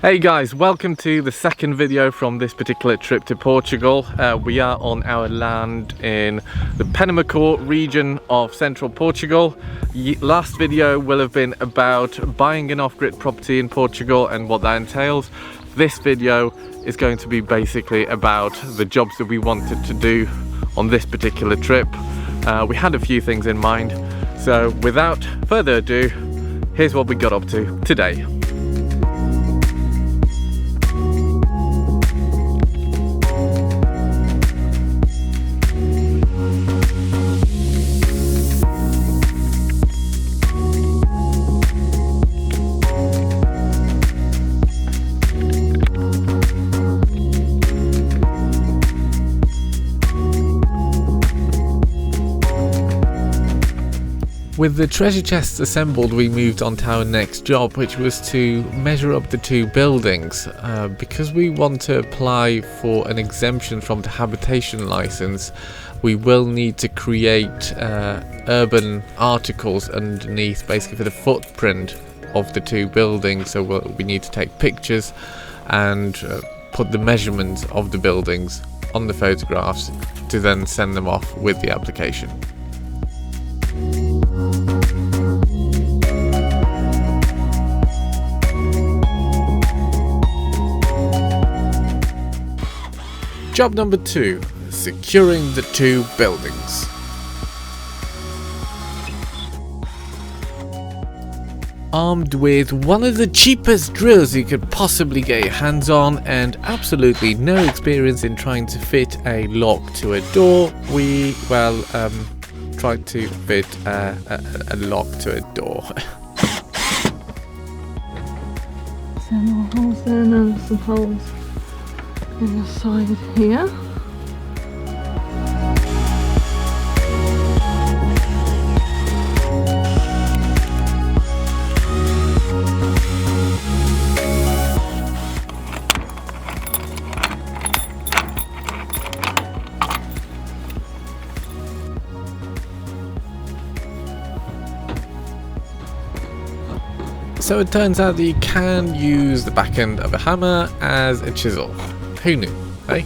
Hey guys, welcome to the second video from this particular trip to Portugal. We are on our land in the Penamacor region of central Portugal. Last video will have been about buying an off-grid property in Portugal and what that entails. This video is going to be basically about the jobs that we wanted to do on this particular trip. We had a few things in mind, so without further ado, here's what we got up to today. With the treasure chests assembled, we moved on to our next job, which was to measure up the two buildings. Because we want to apply for an exemption from the habitation license, we will need to create urban articles underneath, basically for the footprint of the two buildings. So we need to take pictures and put the measurements of the buildings on the photographs to then send them off with the application. Job number 2, securing the two buildings. Armed with one of the cheapest drills you could possibly get your hands on and absolutely no experience in trying to fit a lock to a door, we, tried to fit a lock to a door. Some more holes there and some holes in the side here. So it turns out that you can use the back end of a hammer as a chisel. Who knew, eh?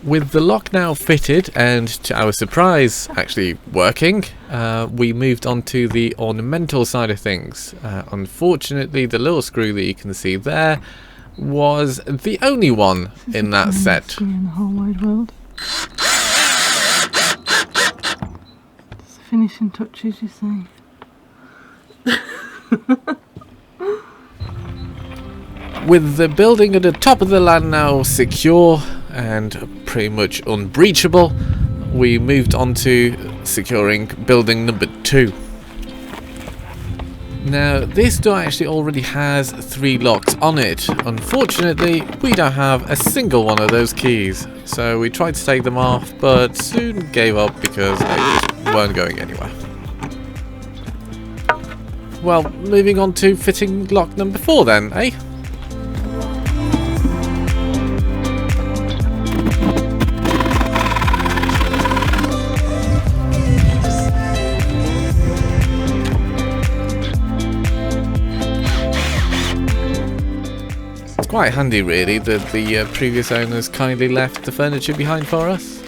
With the lock now fitted and, to our surprise, actually working, we moved on to the ornamental side of things. Unfortunately, the little screw that you can see there was the only one in that set. In the whole wide world. Just the finishing touches, you say. With the building at the top of the land now secure and pretty much unbreachable, we moved on to securing building number 2. Now, this door actually already has 3 locks on it. Unfortunately, we don't have a single one of those keys, so we tried to take them off but soon gave up because they just weren't going anywhere. Well, moving on to fitting lock number 4 then, eh? Quite handy really that the previous owners kindly left the furniture behind for us.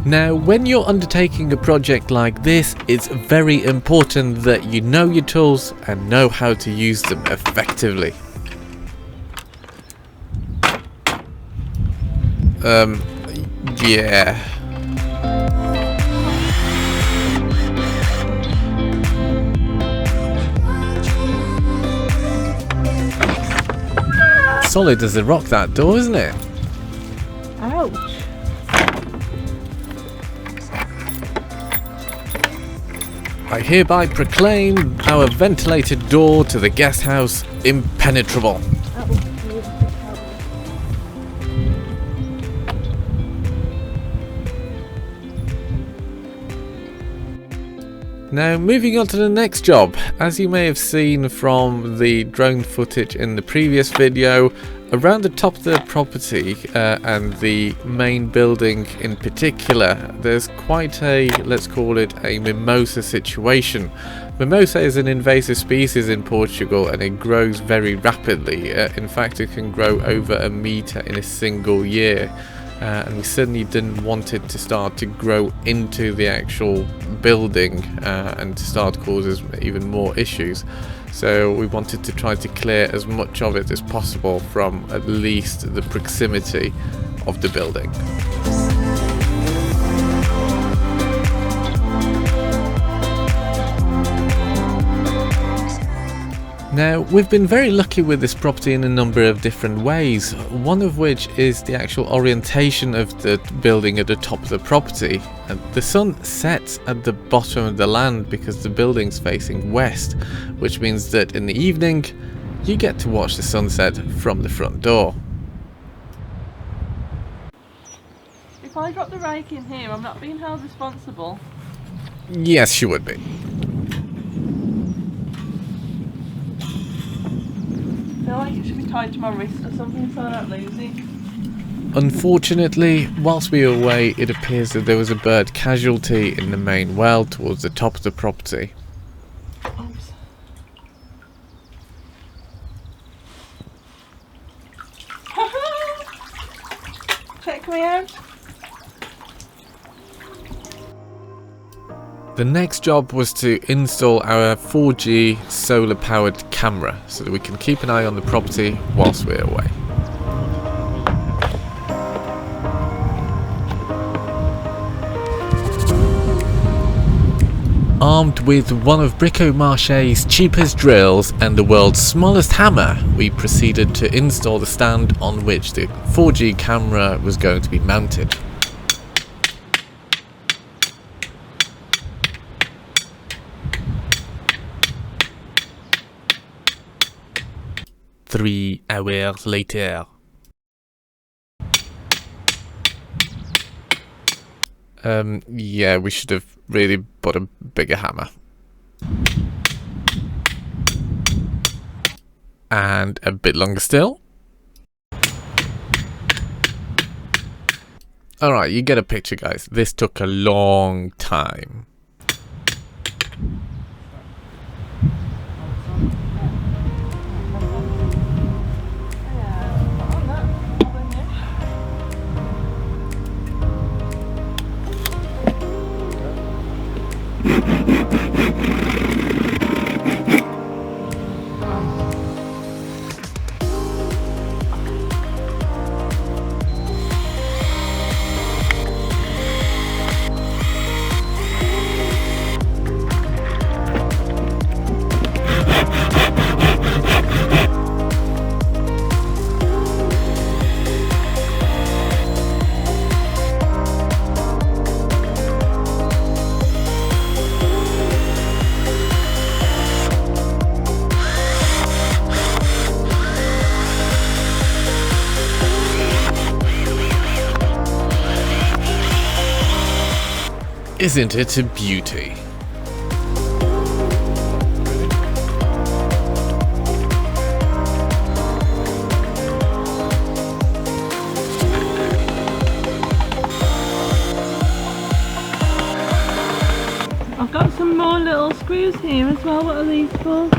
Now, when you're undertaking a project like this, it's very important that you know your tools and know how to use them effectively. Yeah. Solid as a rock, that door, isn't it? Ouch. I hereby proclaim our ventilated door to the guest house impenetrable. That was beautiful. Now, moving on to the next job. As you may have seen from the drone footage in the previous video, around the top of the property and the main building in particular, there's quite a, let's call it a mimosa situation. Mimosa is an invasive species in Portugal and it grows very rapidly. In fact, it can grow over a meter in a single year. And we certainly didn't want it to start to grow into the actual building and to start causes even more issues. So we wanted to try to clear as much of it as possible from at least the proximity of the building. Now, we've been very lucky with this property in a number of different ways, one of which is the actual orientation of the building at the top of the property. And the sun sets at the bottom of the land because the building's facing west, which means that in the evening you get to watch the sunset from the front door. If I drop the rake in here, I'm not being held responsible. Yes, she would be. I feel like it should be tied to my wrist or something so I don't lose it. Unfortunately, whilst we were away, it appears that there was a bird casualty in the main well towards the top of the property. Oops. Check me out. The next job was to install our 4G solar powered camera so that we can keep an eye on the property whilst we're away. Armed with one of Brico-Marche's cheapest drills and the world's smallest hammer, we proceeded to install the stand on which the 4G camera was going to be mounted. Three hours later. Yeah, we should have really bought a bigger hammer. And a bit longer still. Alright, you get a picture, guys. This took a long time. Isn't it a beauty? I've got some more little screws here as well. What are these for?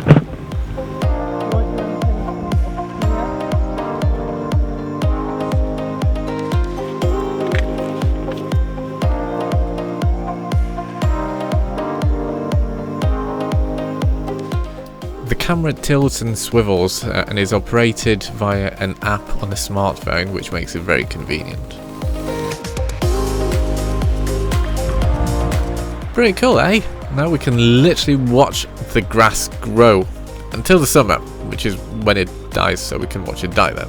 camera tilts and swivels and is operated via an app on a smartphone, which makes it very convenient. Pretty cool, eh? Now we can literally watch the grass grow until the summer, which is when it dies, so we can watch it die then.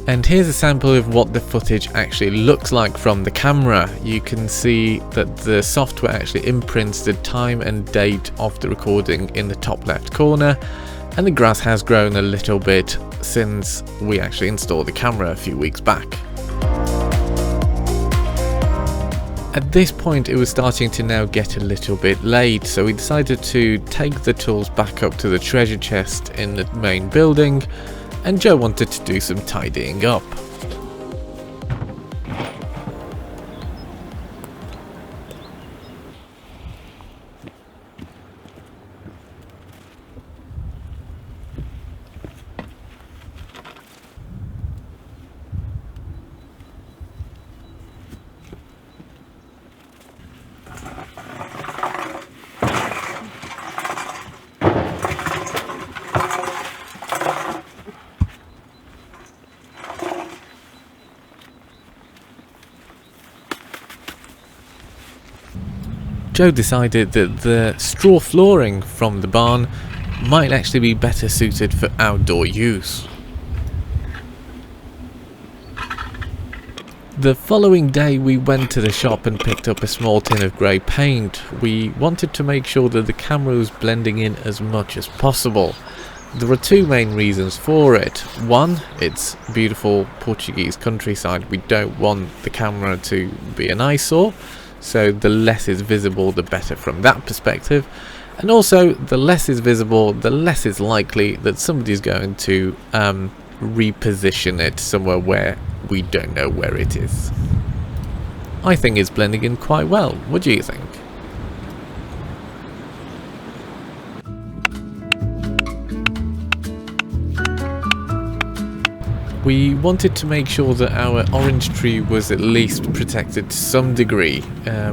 And here's a sample of what the footage actually looks like from the camera. You can see that the software actually imprints the time and date of the recording in the top left corner, and the grass has grown a little bit since we actually installed the camera a few weeks back. At this point it was starting to now get a little bit late, so we decided to take the tools back up to the treasure chest in the main building, and Joe wanted to do some tidying up. Joe decided that the straw flooring from the barn might actually be better suited for outdoor use. The following day we went to the shop and picked up a small tin of grey paint. We wanted to make sure that the camera was blending in as much as possible. There are two main reasons for it. One, it's beautiful Portuguese countryside. We don't want the camera to be an eyesore, so the less is visible the better from that perspective. And also, the less is visible, the less is likely that somebody's going to reposition it somewhere where we don't know where it is. I think it's blending in quite well. What do you think? We wanted to make sure that our orange tree was at least protected to some degree.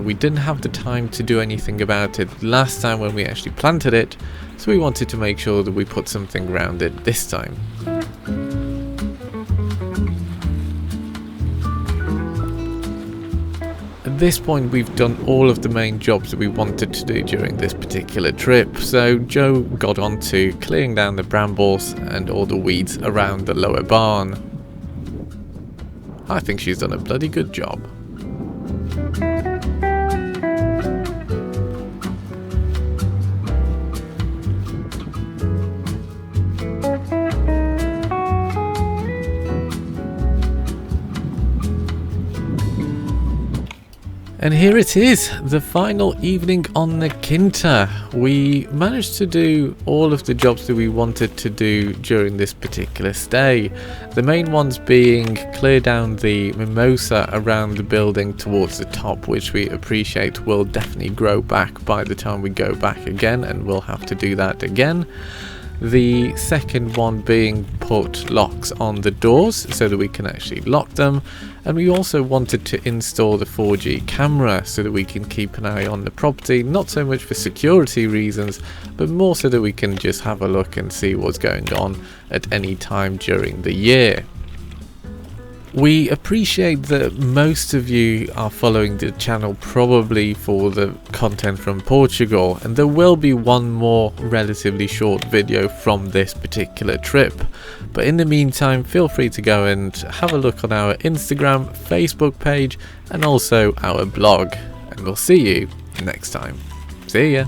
We didn't have the time to do anything about it last time when we actually planted it, so we wanted to make sure that we put something around it this time. At this point we've done all of the main jobs that we wanted to do during this particular trip, so Joe got on to clearing down the brambles and all the weeds around the lower barn. I think she's done a bloody good job. And here it is, the final evening on the Quinta. We managed to do all of the jobs that we wanted to do during this particular stay. The main ones being clear down the mimosa around the building towards the top, which we appreciate will definitely grow back by the time we go back again, and we'll have to do that again. The second one being put locks on the doors so that we can actually lock them, and we also wanted to install the 4G camera so that we can keep an eye on the property, not so much for security reasons but more so that we can just have a look and see what's going on at any time during the year. We appreciate that most of you are following the channel probably for the content from Portugal, and there will be one more relatively short video from this particular trip. But in the meantime, feel free to go and have a look on our Instagram, Facebook page, and also our blog. And we'll see you next time. See ya!